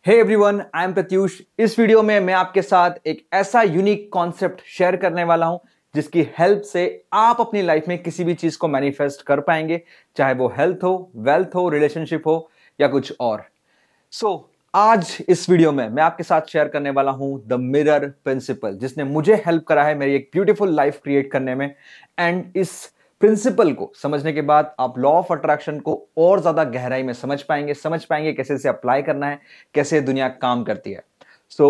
Hey everyone, I am Pratyush. इस video में मैं आपके साथ एक ऐसा यूनिक कॉन्सेप्ट शेयर करने वाला हूं जिसकी हेल्प से आप अपनी लाइफ में किसी भी चीज को मैनिफेस्ट कर पाएंगे, चाहे वो हेल्थ हो, वेल्थ हो, रिलेशनशिप हो या कुछ और। आज इस वीडियो में मैं आपके साथ शेयर करने वाला हूं द मिरर प्रिंसिपल, जिसने मुझे हेल्प करा है मेरी एक ब्यूटीफुल लाइफ क्रिएट करने में। एंड इस प्रिंसिपल को समझने के बाद आप लॉ ऑफ अट्रैक्शन को और ज्यादा गहराई में समझ पाएंगे कैसे इसे अप्लाई करना है, कैसे दुनिया काम करती है।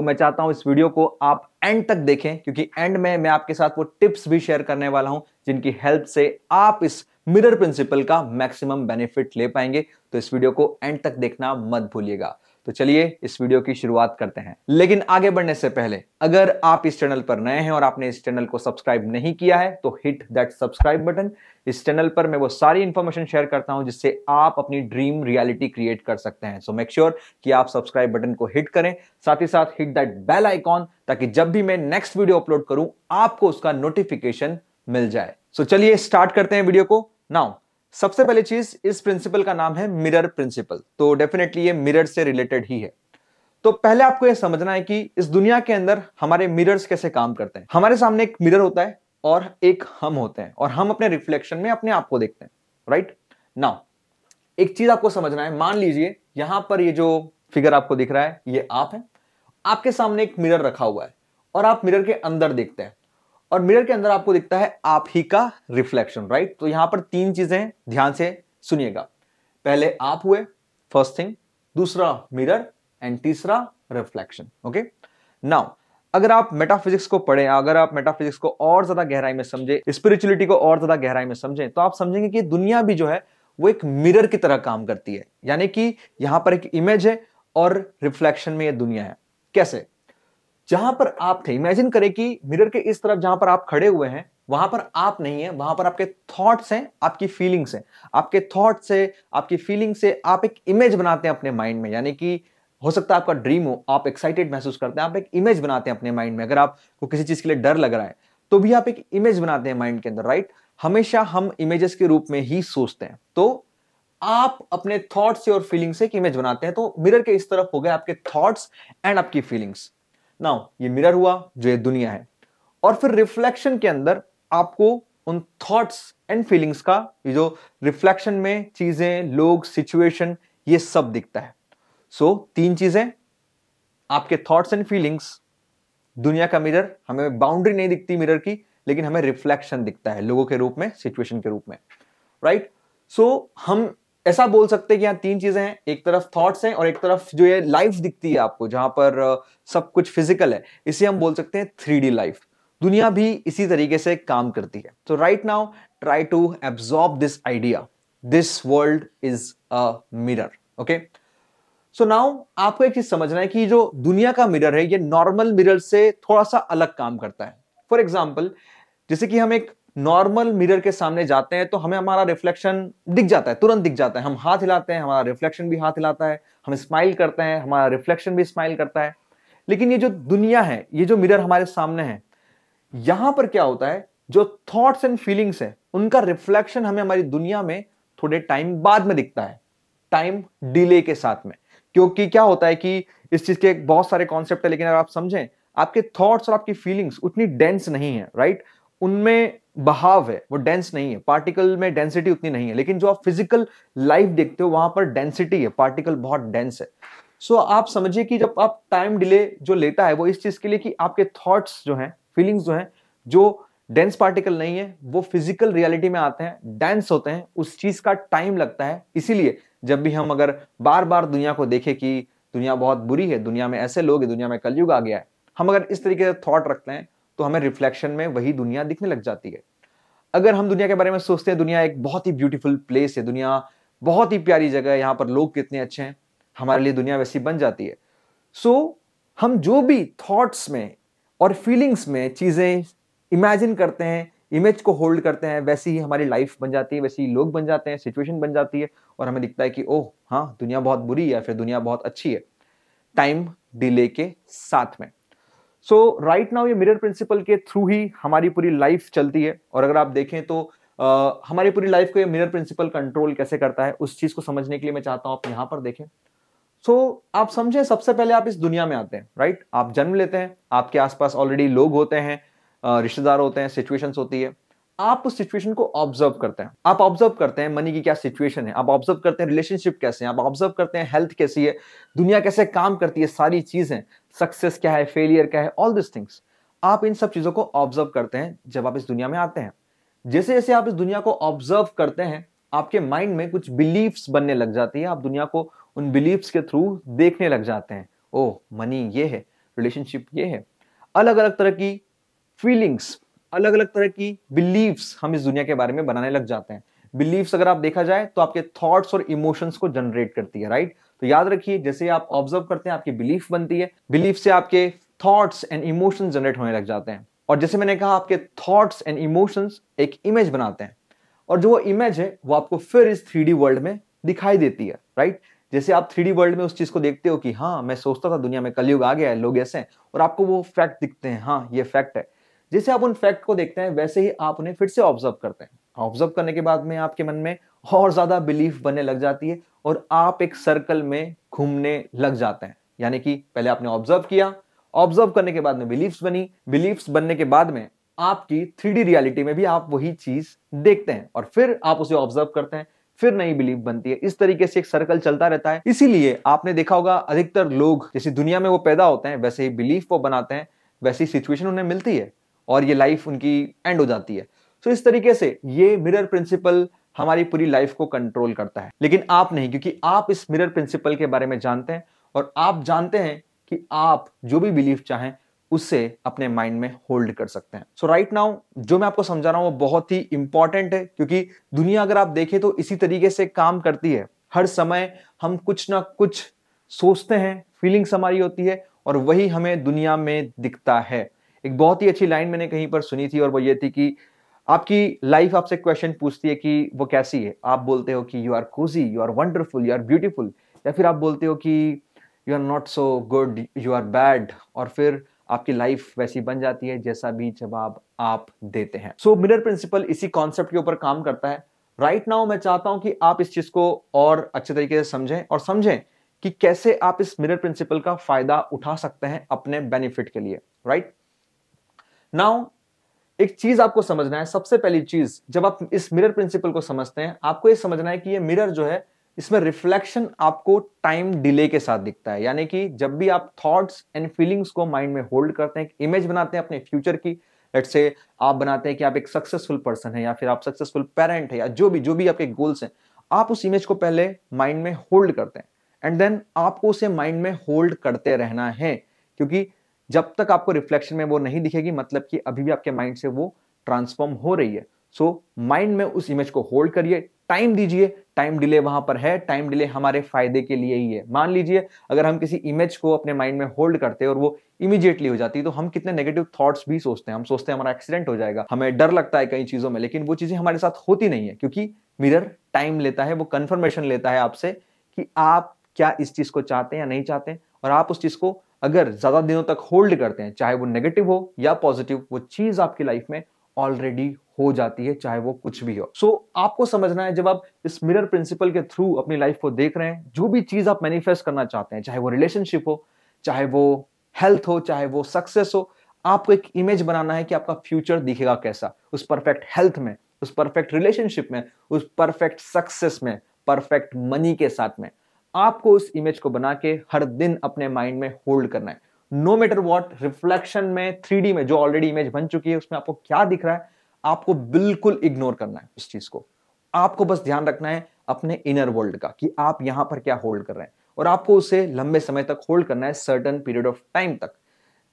मैं चाहता हूं इस वीडियो को आप एंड तक देखें, क्योंकि एंड में मैं आपके साथ वो टिप्स भी शेयर करने वाला हूं जिनकी हेल्प से आप इस मिरर प्रिंसिपल का मैक्सिमम बेनिफिट ले पाएंगे। तो इस वीडियो को एंड तक देखना मत भूलिएगा। तो चलिए इस वीडियो की शुरुआत करते हैं। लेकिन आगे बढ़ने से पहले, अगर आप इस चैनल पर नए हैं और आपने इस चैनल को सब्सक्राइब नहीं किया है तो हिट दैट सब्सक्राइब बटन। इस चैनल पर मैं वो सारी इंफॉर्मेशन शेयर करता हूं जिससे आप अपनी ड्रीम रियलिटी क्रिएट कर सकते हैं। सो मेक श्योर कि आप सब्सक्राइब बटन को हिट करें, साथ ही साथ हिट दैट बेल आइकॉन, ताकि जब भी मैं नेक्स्ट वीडियो अपलोड करूं आपको उसका नोटिफिकेशन मिल जाए। चलिए स्टार्ट करते हैं वीडियो को। नाउ सबसे पहली चीज, इस प्रिंसिपल का नाम है मिरर प्रिंसिपल। तो डेफिनेटली ये मिरर से रिलेटेड ही है। तो पहले आपको यह समझना है कि इस दुनिया के अंदर हमारे मिरर्स कैसे काम करते हैं। हमारे सामने एक मिरर होता है और एक हम होते हैं, और हम अपने रिफ्लेक्शन में अपने आप को देखते हैं, राइट। नाउ एक चीज आपको समझना है, मान लीजिए यहां पर ये जो फिगर आपको दिख रहा है ये आप है, आपके सामने एक मिरर रखा हुआ है और आप मिरर के अंदर देखते हैं, और मिरर के अंदर आपको दिखता है आप ही का रिफ्लेक्शन, राइट। तो यहां पर तीन चीजें ध्यान से सुनिएगा। पहले आप हुए, फर्स्ट थिंग, दूसरा मिरर, एंड तीसरा रिफ्लेक्शन। ओके। नाउ अगर आप मेटाफिजिक्स को पढ़ें, अगर आप मेटाफिजिक्स को और ज्यादा गहराई में समझे, स्पिरिचुअलिटी को और ज्यादा गहराई में समझें, तो आप समझेंगे कि दुनिया भी जो है वो एक मिरर की तरह काम करती है। यानी कि यहां पर एक इमेज है और रिफ्लेक्शन में ये दुनिया है। कैसे? जहां पर आप थे, इमेजिन करें कि मिरर के इस तरफ जहां पर आप खड़े हुए हैं वहां पर आप नहीं है, वहां पर आपके थॉट्स हैं, आपकी फीलिंग्स हैं। आपके थॉट से, आपकी फीलिंग से आप एक इमेज बनाते हैं अपने माइंड में। यानी कि हो सकता है आपका ड्रीम हो, आप एक्साइटेड महसूस करते हैं, आप एक इमेज बनाते हैं अपने माइंड में। अगर आपको किसी चीज के लिए डर लग रहा है तो भी आप एक इमेज बनाते हैं माइंड के अंदर, राइट। हमेशा हम इमेजेस के रूप में ही सोचते हैं। तो आप अपने थॉट्स से और फीलिंग से एक इमेज बनाते हैं। तो मिरर के इस तरफ हो गए आपके थॉट्स एंड आपकी फीलिंग्स। नाउ ये मिरर हुआ जो ये दुनिया है, और फिर रिफ्लेक्शन के अंदर आपको उन थॉट्स एंड फीलिंग्स का, ये जो रिफ्लेक्शन में चीजें, लोग, सिचुएशन, ये सब दिखता है। तीन चीजें, आपके थॉट्स एंड फीलिंग्स, दुनिया का मिरर। हमें बाउंड्री नहीं दिखती मिरर की, लेकिन हमें रिफ्लेक्शन दिखता है लोगों के रूप में, सिचुएशन के रूप में, राइट। हम ऐसा बोल सकते हैं कि यहां तीन चीजें हैं, एक तरफ थॉट्स हैं और एक तरफ जो ये लाइफ दिखती है आपको, जहां पर सब कुछ फिजिकल है, इसे हम बोल सकते हैं 3D लाइफ। दुनिया भी इसी तरीके से काम करती है। तो right now try to absorb this idea, this world is a mirror. Okay. Now आपको एक चीज समझना है कि जो दुनिया का मिरर है ये नॉर्मल मिरर से थोड़ा सा अलग काम करता है। फॉर एग्जाम्पल, जैसे कि हम एक नॉर्मल मिरर के सामने जाते हैं तो हमें हमारा रिफ्लेक्शन दिख जाता है, तुरंत दिख जाता है। हम हाथ हिलाते हैं, हमारा रिफ्लेक्शन भी हाथ हिलाता है। हम स्माइल करते हैं, हमारा रिफ्लेक्शन भी स्माइल करता है। लेकिन ये जो दुनिया है, ये जो मिरर हमारे सामने है, यहां पर क्या होता है, जो थॉट्स एंड फीलिंग्स है उनका रिफ्लेक्शन हमें हमारी दुनिया में थोड़े टाइम बाद में दिखता है, टाइम डिले के साथ में। क्योंकि क्या होता है कि इस चीज के बहुत सारे कॉन्सेप्ट है, लेकिन अगर आप समझें, आपके थॉट्स और आपकी फीलिंग्स उतनी डेंस नहीं है, राइट। उनमें बहाव है, वो डेंस नहीं है। पार्टिकल में डेंसिटी उतनी नहीं है, लेकिन जो आप फिजिकल लाइफ देखते हो वहां पर डेंसिटी है, पार्टिकल बहुत डेंस है। आप समझिए कि जब आप टाइम डिले जो लेता है वो इस चीज के लिए कि आपके थॉट्स जो हैं, फीलिंग्स जो हैं, जो डेंस पार्टिकल नहीं है, वो फिजिकल रियलिटी में आते हैं, डेंस होते हैं, उस चीज का टाइम लगता है। इसीलिए जब भी हम अगर बार बार दुनिया को देखें कि दुनिया बहुत बुरी है, दुनिया में ऐसे लोग हैं, दुनिया में कलयुग आ गया है, हम अगर इस तरीके से थॉट रखते हैं तो हमें रिफ्लेक्शन में वही दुनिया दिखने लग जाती है। अगर हम दुनिया के बारे में सोचते हैं, दुनिया एक बहुत ही ब्यूटीफुल प्लेस है, दुनिया बहुत ही प्यारी जगह है, यहां पर लोग कितने अच्छे हैं, हमारे लिए दुनिया वैसी बन जाती है। हम जो भी थॉट्स में और फीलिंग्स में चीजें इमेजिन करते हैं, इमेज को होल्ड करते हैं, वैसी ही हमारी लाइफ बन जाती है, वैसे ही लोग बन जाते हैं, सिचुएशन बन जाती है, और हमें दिखता है कि ओह हाँ, दुनिया बहुत बुरी है या फिर दुनिया बहुत अच्छी है, टाइम डिले के साथ में। राइट नाउ ये मिरर प्रिंसिपल के थ्रू ही हमारी पूरी लाइफ चलती है। और अगर आप देखें तो हमारी पूरी लाइफ को ये मिरर प्रिंसिपल कंट्रोल कैसे करता है, उस चीज को समझने के लिए मैं चाहता हूं आप यहां पर देखें। आप समझे, सबसे पहले आप इस दुनिया में आते हैं, राइट? आप जन्म लेते हैं, आपके आसपास ऑलरेडी लोग होते हैं, रिश्तेदार होते हैं, सिचुएशंस होती है। आप उस सिचुएशन को ऑब्जर्व करते हैं। आप ऑब्जर्व करते हैं मनी की क्या सिचुएशन है, आप ऑब्जर्व करते हैं रिलेशनशिप कैसे हैं, आप ऑब्जर्व करते हैं हेल्थ कैसी है, दुनिया कैसे काम करती है, सारी चीजें, सक्सेस क्या है, फेलियर क्या है, ऑल दिस थिंग्स। आप इन सब चीजों को ऑब्जर्व करते हैं जब आप इस दुनिया में आते हैं। जैसे जैसे आप इस दुनिया को ऑब्जर्व करते हैं, आपके माइंड में कुछ बिलीफ्स बनने लग जाती है। आप दुनिया को उन बिलीफ्स के थ्रू देखने लग जाते हैं। ओह, मनी ये है, रिलेशनशिप ये है, अलग अलग तरह की फीलिंग्स, अलग अलग तरह की बिलीव्स हम इस दुनिया के बारे में बनाने लग जाते हैं। बिलीव्स अगर आप देखा जाए तो आपके थॉट्स और इमोशंस को जनरेट करती है, राइट? तो याद रखिए, जैसे आप ऑब्जर्व करते हैं आपकी बिलीफ बनती है, बिलीफ से आपके थॉट्स एंड इमोशंस जनरेट होने लग जाते हैं। और जैसे मैंने कहा, आपके थॉट्स एंड इमोशंस एक इमेज बनाते हैं, और जो वो इमेज है वो आपको फिर इस 3D वर्ल्ड में दिखाई देती है, राइट? जैसे आप 3D वर्ल्ड में उस चीज को देखते हो कि हाँ, मैं सोचता था दुनिया में कलयुग आ गया है, लोग ऐसे हैं, और आपको वो फैक्ट दिखते हैं, हाँ ये फैक्ट है। जैसे आप उन फैक्ट को देखते हैं, वैसे ही आप उन्हें फिर से ऑब्जर्व करते हैं। ऑब्जर्व करने के बाद में आपके मन में और ज्यादा बिलीफ बनने लग जाती है, और आप एक सर्कल में घूमने लग जाते हैं। यानी कि पहले आपने ऑब्जर्व किया, ऑब्जर्व करने के बाद में बिलीफ्स बनी, बिलीफ्स बनने के बाद में आपकी 3D रियलिटी में भी आप वही चीज देखते हैं, और फिर आप उसे ऑब्जर्व करते हैं, फिर नई बिलीफ बनती है। इस तरीके से एक सर्कल चलता रहता है। इसीलिए आपने देखा होगा, अधिकतर लोग जैसी दुनिया में वो पैदा होते हैं, वैसे ही बिलीफ वो बनाते हैं, वैसी सिचुएशन उन्हें मिलती है, और ये लाइफ उनकी एंड हो जाती है। तो इस तरीके से ये मिरर प्रिंसिपल हमारी पूरी लाइफ को कंट्रोल करता है। लेकिन आप नहीं, क्योंकि आप इस मिरर प्रिंसिपल के बारे में जानते हैं, और आप जानते हैं कि आप जो भी बिलीफ चाहें उससे अपने माइंड में होल्ड कर सकते हैं। सो राइट नाउ जो मैं आपको समझा रहा हूं वो बहुत ही इंपॉर्टेंट है, क्योंकि दुनिया अगर आप देखें तो इसी तरीके से काम करती है। हर समय हम कुछ ना कुछ सोचते हैं, फीलिंग्स हमारी होती है, और वही हमें दुनिया में दिखता है। एक बहुत ही अच्छी लाइन मैंने कहीं पर सुनी थी, और वो ये थी कि आपकी लाइफ आपसे क्वेश्चन पूछती है कि वो कैसी है। आप बोलते हो कि you are cosy, you are wonderful, you are beautiful, या फिर आप बोलते हो कि you are not so good, you are bad, और फिर आपकी लाइफ वैसी बन जाती है जैसा भी जवाब आप देते हैं। सो मिरर प्रिंसिपल इसी कॉन्सेप्ट के ऊपर काम करता है। राइट नाउ मैं चाहता हूं कि आप इस चीज को और अच्छे तरीके से समझें, और समझें कि कैसे आप इस मिरर प्रिंसिपल का फायदा उठा सकते हैं अपने बेनिफिट के लिए। राइट नाउ एक चीज आपको समझना है। सबसे पहली चीज, जब आप इस मिरर प्रिंसिपल को समझते हैं, आपको यह समझना है कि ये मिरर जो है, इसमें रिफ्लेक्शन आपको टाइम डिले के साथ दिखता है। यानी कि जब भी आप थॉट्स एंड फीलिंग्स को माइंड में होल्ड करते हैं, इमेज बनाते हैं अपने फ्यूचर की, लेट्स से आप बनाते हैं कि आप एक सक्सेसफुल पर्सन है, या फिर आप सक्सेसफुल पेरेंट है, या जो भी आपके गोल्स हैं, आप उस इमेज को पहले माइंड में होल्ड करते हैं, एंड देन आपको उसे माइंड में होल्ड करते रहना है। क्योंकि जब तक आपको रिफ्लेक्शन में वो नहीं दिखेगी, मतलब कि अभी भी आपके माइंड से वो ट्रांसफॉर्म हो रही है। सो माइंड में उस इमेज को होल्ड करिए, टाइम दीजिए। टाइम डिले वहां पर है, टाइम डिले हमारे फायदे के लिए ही है। मान लीजिए अगर हम किसी इमेज को अपने माइंड में होल्ड करते हैं और वो इमीडिएटली हो जाती है, तो हम कितने नेगेटिव थॉट्स भी सोचते हैं। हम सोचते हैं हमारा एक्सीडेंट हो जाएगा, हमें डर लगता है कई चीजों में, लेकिन वो चीजें हमारे साथ होती नहीं है, क्योंकि मिरर टाइम लेता है, वो कंफर्मेशन लेता है आपसे कि आप क्या इस चीज को चाहते हैं या नहीं चाहते हैं। और आप उस चीज को अगर ज्यादा दिनों तक होल्ड करते हैं, चाहे वो नेगेटिव हो या पॉजिटिव, वो चीज आपकी लाइफ में ऑलरेडी हो जाती है, चाहे वो कुछ भी हो। सो आपको समझना है, जब आप इस मिरर प्रिंसिपल के थ्रू अपनी लाइफ को देख रहे हैं, जो भी चीज आप मैनिफेस्ट करना चाहते हैं, चाहे वो रिलेशनशिप हो, चाहे वो हेल्थ हो, चाहे वो सक्सेस हो, आपको एक इमेज बनाना है कि आपका फ्यूचर दिखेगा कैसा, उस परफेक्ट हेल्थ में, उस परफेक्ट रिलेशनशिप में, उस परफेक्ट सक्सेस में, परफेक्ट मनी के साथ में। आपको उस इमेज को बना के हर दिन अपने माइंड में होल्ड करना है। नो मैटर व्हाट, रिफ्लेक्शन में, 3D में जो ऑलरेडी इमेज बन चुकी है, उसमें आपको क्या दिख रहा है, आपको बिल्कुल इग्नोर करना है उस चीज को। आपको बस ध्यान रखना है अपने इनर वर्ल्ड का, कि आप यहां पर क्या होल्ड कर रहे हैं, और आपको उसे लंबे समय तक होल्ड करना है, सर्टेन पीरियड ऑफ टाइम तक।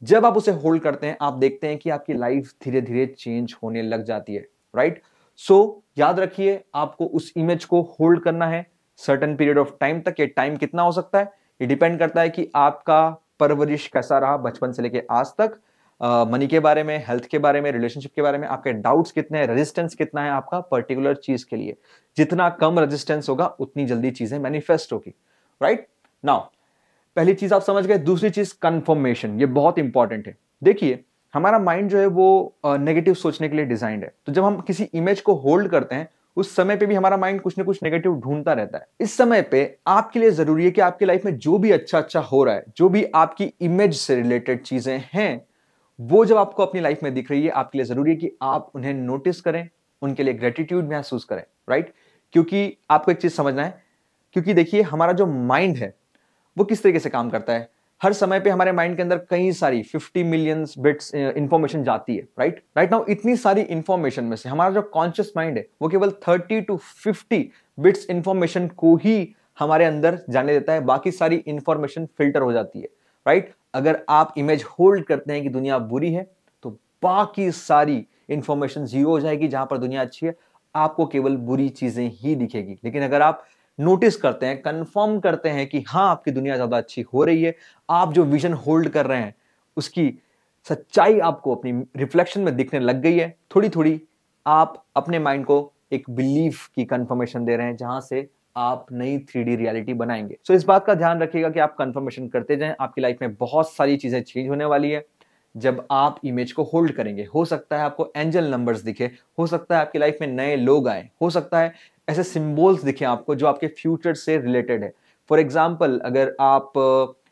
जब आप उसे होल्ड करते हैं, आप देखते हैं कि आपकी लाइफ धीरे धीरे चेंज होने लग जाती है। राइट? सो याद रखिए, आपको उस इमेज को होल्ड करना है सर्टेन पीरियड ऑफ टाइम तक। ये टाइम कितना हो सकता है, ये डिपेंड करता है कि आपका परवरिश कैसा रहा बचपन से लेके आज तक, मनी के बारे में, हेल्थ के बारे में, रिलेशनशिप के बारे में, आपके डाउट्स कितने हैं, रेजिस्टेंस कितना है आपका पर्टिकुलर चीज के लिए। जितना कम रेजिस्टेंस होगा, उतनी जल्दी चीजें मैनिफेस्ट होगी। राइट नाउ पहली चीज आप समझ गए। दूसरी चीज कंफर्मेशन, ये बहुत इंपॉर्टेंट है। देखिए, हमारा माइंड जो है वो नेगेटिव सोचने के लिए डिजाइंड है। तो जब हम किसी इमेज को होल्ड करते हैं, उस समय पे भी हमारा माइंड कुछ ना कुछ नेगेटिव ढूंढता रहता है। इस समय पे आपके लिए जरूरी है कि आपकी लाइफ में जो भी अच्छा अच्छा हो रहा है, जो भी आपकी इमेज से रिलेटेड चीजें हैं, वो जब आपको अपनी लाइफ में दिख रही है, आपके लिए जरूरी है कि आप उन्हें नोटिस करें, उनके लिए ग्रेटिट्यूड महसूस करें, राइट? क्योंकि आपको एक चीज समझना है, क्योंकि देखिए हमारा जो माइंड है वो किस तरीके से काम करता है। हर समय पे हमारे माइंड के अंदर कई सारी 50 मिलियन बिट्स इंफॉर्मेशन जाती है, राइट नाउ इतनी सारी इंफॉर्मेशन में से हमारा जो कॉन्शियस माइंड है वो केवल 30 to 50 बिट्स इंफॉर्मेशन को ही हमारे अंदर जाने देता है, बाकी सारी इंफॉर्मेशन फिल्टर हो जाती है, राइट? अगर आप इमेज होल्ड करते हैं कि दुनिया बुरी है, तो बाकी सारी इंफॉर्मेशन जीरो हो जाएगी। जहां पर दुनिया अच्छी है, आपको केवल बुरी चीजें ही दिखेगी। लेकिन अगर आप नोटिस करते हैं, कंफर्म करते हैं कि हाँ आपकी दुनिया ज्यादा अच्छी हो रही है, आप जो विजन होल्ड कर रहे हैं उसकी सच्चाई आपको अपनी रिफ्लेक्शन में दिखने लग गई है, थोड़ी थोड़ी आप अपने माइंड को एक बिलीफ की कंफर्मेशन दे रहे हैं, जहां से आप नई 3D रियलिटी बनाएंगे। सो इस बात का ध्यान रखिएगा कि आप कंफर्मेशन करते जाएं। आपकी लाइफ में बहुत सारी चीजें चेंज होने वाली है जब आप इमेज को होल्ड करेंगे। हो सकता है आपको एंजल नंबर्स दिखे, हो सकता है आपकी लाइफ में नए लोग आए, हो सकता है ऐसे सिंबल्स दिखे आपको जो आपके फ्यूचर से रिलेटेड है। फॉर एग्जाम्पल, अगर आप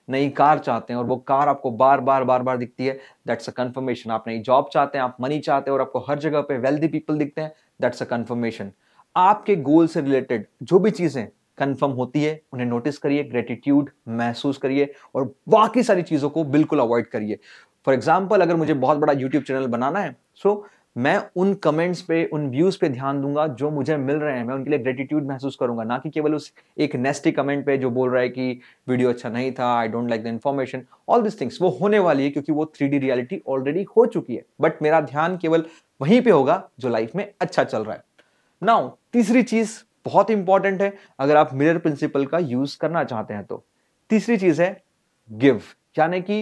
नई कार चाहते हैं और वो कार आपको बार बार दिखती है, दैट्स अ कंफर्मेशन। आप नई जॉब चाहते हैं, आप मनी चाहते हैं और आपको हर जगह पे वेल्दी पीपल दिखते हैं, दैट्स अ कंफर्मेशन। आपके गोल से रिलेटेड जो भी चीजें कंफर्म होती है उन्हें नोटिस करिए, ग्रेटिट्यूड महसूस करिए और बाकी सारी चीजों को बिल्कुल अवॉइड करिए। फॉर एग्जाम्पल, अगर मुझे बहुत बड़ा यूट्यूब चैनल बनाना है, सो मैं उन कमेंट्स पे, उन व्यूज पे ध्यान दूंगा जो मुझे मिल रहे हैं, मैं उनके लिए ग्रेटिट्यूड महसूस करूंगा, ना कि केवल उस एक नेस्टी कमेंट पे जो बोल रहा है कि वीडियो अच्छा नहीं था, I don't like the information. All this things वो होने वाली है क्योंकि वो 3D रियलिटी ऑलरेडी हो चुकी है, बट मेरा ध्यान केवल वहीं पे होगा जो लाइफ में अच्छा चल रहा है। नाउ तीसरी चीज बहुत इंपॉर्टेंट है अगर आप मिरर प्रिंसिपल का यूज करना चाहते हैं तो। तीसरी चीज है गिव, यानी कि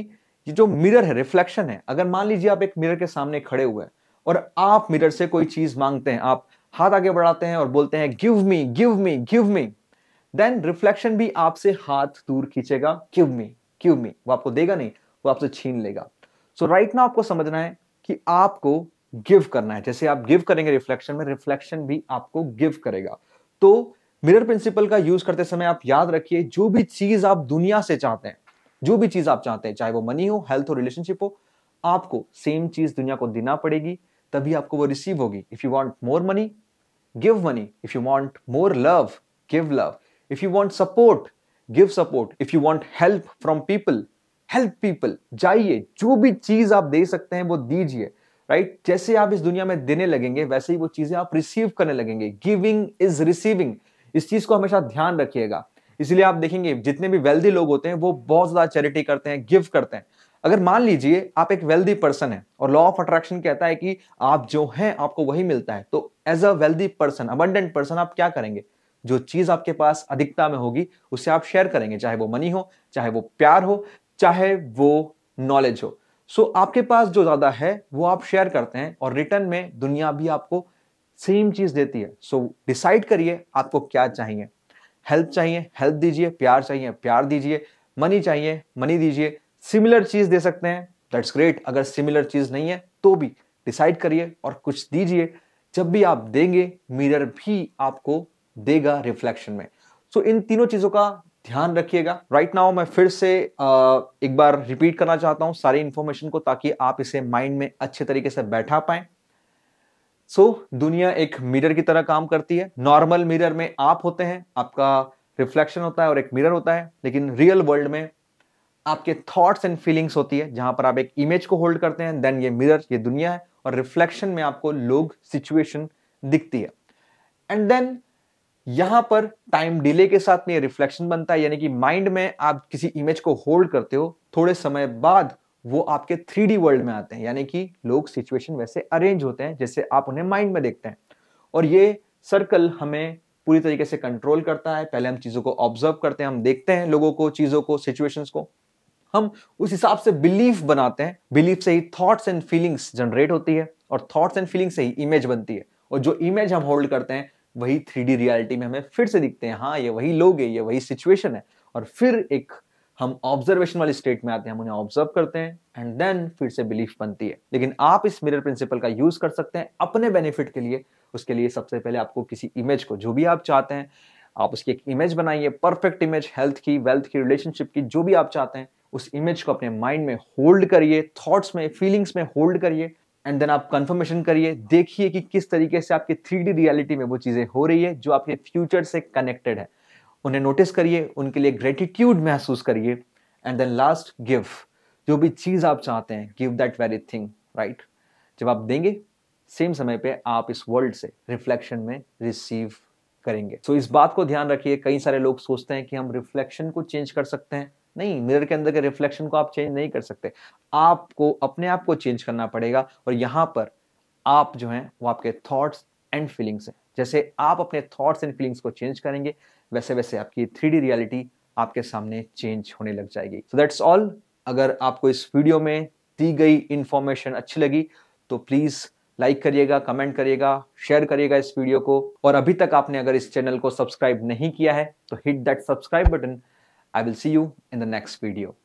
ये जो मिरर है, रिफ्लेक्शन है। अगर मान लीजिए आप एक मिरर के सामने खड़े हुए हैं और आप मिरर से कोई चीज मांगते हैं, आप हाथ आगे बढ़ाते हैं और बोलते हैं give me give me give me, then reflection भी आपसे हाथ दूर खींचेगा, गिव मी गिव मी। वो आपको देगा नहीं, वो आपसे छीन लेगा। सो राइट नाउ आपको समझना है कि आपको गिव करना है। जैसे आप गिव करेंगे रिफ्लेक्शन में, रिफ्लेक्शन भी आपको गिव करेगा। तो मिरर प्रिंसिपल का यूज करते समय आप याद रखिए, जो भी चीज आप दुनिया से चाहते हैं, जो भी चीज आप चाहते हैं, चाहे वो मनी हो, हेल्थ हो, रिलेशनशिप हो, आपको सेम चीज दुनिया को देना पड़ेगी, तभी आपको वो रिसीव होगी। If you want more money, give money. If you want more love, give love. If you want support, give support. If you want help from people, help people. जाइए, जो भी चीज आप दे सकते हैं वो दीजिए, राइट? जैसे आप इस दुनिया में देने लगेंगे वैसे ही वो चीजें आप रिसीव करने लगेंगे। गिविंग इज रिसीविंग, इस चीज को हमेशा ध्यान रखिएगा। इसलिए आप देखेंगे जितने भी वेल्दी लोग होते हैं वो बहुत ज्यादा चैरिटी करते हैं, गिव करते हैं। अगर मान लीजिए आप एक वेल्दी पर्सन है और लॉ ऑफ अट्रैक्शन कहता है कि आप जो हैं आपको वही मिलता है, तो as a wealthy person, abundant person, आप क्या करेंगे? जो चीज आपके पास अधिकता में होगी उससे आप शेयर करेंगे, चाहे वो मनी हो, चाहे वो प्यार हो, चाहे वो नॉलेज हो। सो आपके पास जो ज्यादा है वो आप शेयर करते हैं और रिटर्न में दुनिया भी आपको सेम चीज देती है। सो डिसाइड करिए आपको क्या चाहिए। हेल्प चाहिए, हेल्प दीजिए। प्यार चाहिए, प्यार दीजिए। मनी चाहिए, मनी दीजिए। सिमिलर चीज दे सकते हैं, दैट्स ग्रेट। अगर सिमिलर चीज नहीं है तो भी डिसाइड करिए और कुछ दीजिए। जब भी आप देंगे, मिरर भी आपको देगा रिफ्लेक्शन में। सो इन तीनों चीजों का ध्यान रखिएगा। राइट नाउ मैं फिर से एक बार रिपीट करना चाहता हूं सारी इंफॉर्मेशन को, ताकि आप इसे माइंड में अच्छे तरीके से बैठा पाएं। दुनिया एक मिरर की तरह काम करती है। नॉर्मल मिरर में आप होते हैं, आपका रिफ्लेक्शन होता है और एक मिरर होता है। लेकिन रियल वर्ल्ड में आपके थॉट्स एंड फीलिंग्स होती है, जहां पर आप एक इमेज को होल्ड करते हैं, देन ये मिरर, ये दुनिया है, और रिफ्लेक्शन में आपको लोग, सिचुएशन दिखती है। एंड देन यहां पर टाइम डिले के साथ में ये रिफ्लेक्शन बनता है, यानी कि माइंड में आप किसी इमेज को होल्ड करते हो, थोड़े समय बाद वो आपके 3D वर्ल्ड में आते हैं, यानी कि लोग, सिचुएशन वैसे अरेंज होते हैं जैसे आप उन्हें माइंड में देखते हैं। और ये सर्कल हमें पूरी तरीके से कंट्रोल करता है। पहले हम चीजों को ऑब्जर्व करते हैं, हम देखते हैं लोगों को, चीजों को, सिचुएशंस को, हम उस हिसाब से बिलीफ बनाते हैं। बिलीफ से ही थॉट्स एंड फीलिंग्स जनरेट होती है और थॉट्स एंड फीलिंग्स से ही इमेज बनती है। और जो इमेज हम होल्ड करते हैं वही 3D रियलिटी में हमें फिर से दिखते हैं। हाँ, ये वही लोग है, ये वही सिचुएशन है। और फिर एक हम ऑब्जर्वेशन वाली स्टेट में आते हैं, हम उन्हें ऑब्जर्व करते हैं एंड देन फिर से बिलीफ बनती है। लेकिन आप इस मिरर प्रिंसिपल का यूज कर सकते हैं अपने बेनिफिट के लिए, उसके लिए सबसे पहले आपको किसी इमेज को, जो भी आप चाहते हैं, आप उसकी एक इमेज बनाइए, परफेक्ट इमेज, हेल्थ की, वेल्थ की, रिलेशनशिप की, जो भी आप चाहते हैं उस इमेज को अपने माइंड में होल्ड करिए, थॉट्स में, फीलिंग्स में होल्ड करिए, एंड देन आप कंफर्मेशन करिए, देखिए कि किस तरीके से आपकी 3D रियलिटी में वो चीजें हो रही है जो आपके फ्यूचर से कनेक्टेड है। उन्हें नोटिस करिए, उनके लिए ग्रेटिट्यूड महसूस करिए, एंड देन लास्ट गिव। जो भी चीज आप चाहते हैं, give that very thing, right? जब आप देंगे, सेम समय पे आप इस वर्ल्ड से रिफ्लेक्शन में रिसीव करेंगे। सो इस बात को ध्यान रखिए। कई सारे लोग सोचते हैं कि हम रिफ्लेक्शन को चेंज कर सकते हैं। नहीं, मिरर के अंदर के रिफ्लेक्शन को आप चेंज नहीं कर सकते। आपको अपने आप को चेंज करना पड़ेगा, और यहां पर आप जो हैं वो आपके थॉट्स एंड फीलिंग्स हैं। जैसे आप अपने थॉट्स एंड फीलिंग्स को चेंज करेंगे, वैसे वैसे आपकी 3D रियलिटी आपके सामने चेंज होने लग जाएगी। So that's all. अगर आपको इस वीडियो में दी गई इंफॉर्मेशन अच्छी लगी तो प्लीज लाइक करिएगा, कमेंट करिएगा, शेयर करिएगा इस वीडियो को। और अभी तक आपने अगर इस चैनल को सब्सक्राइब नहीं किया है तो hit that subscribe button. I will see you in the next video.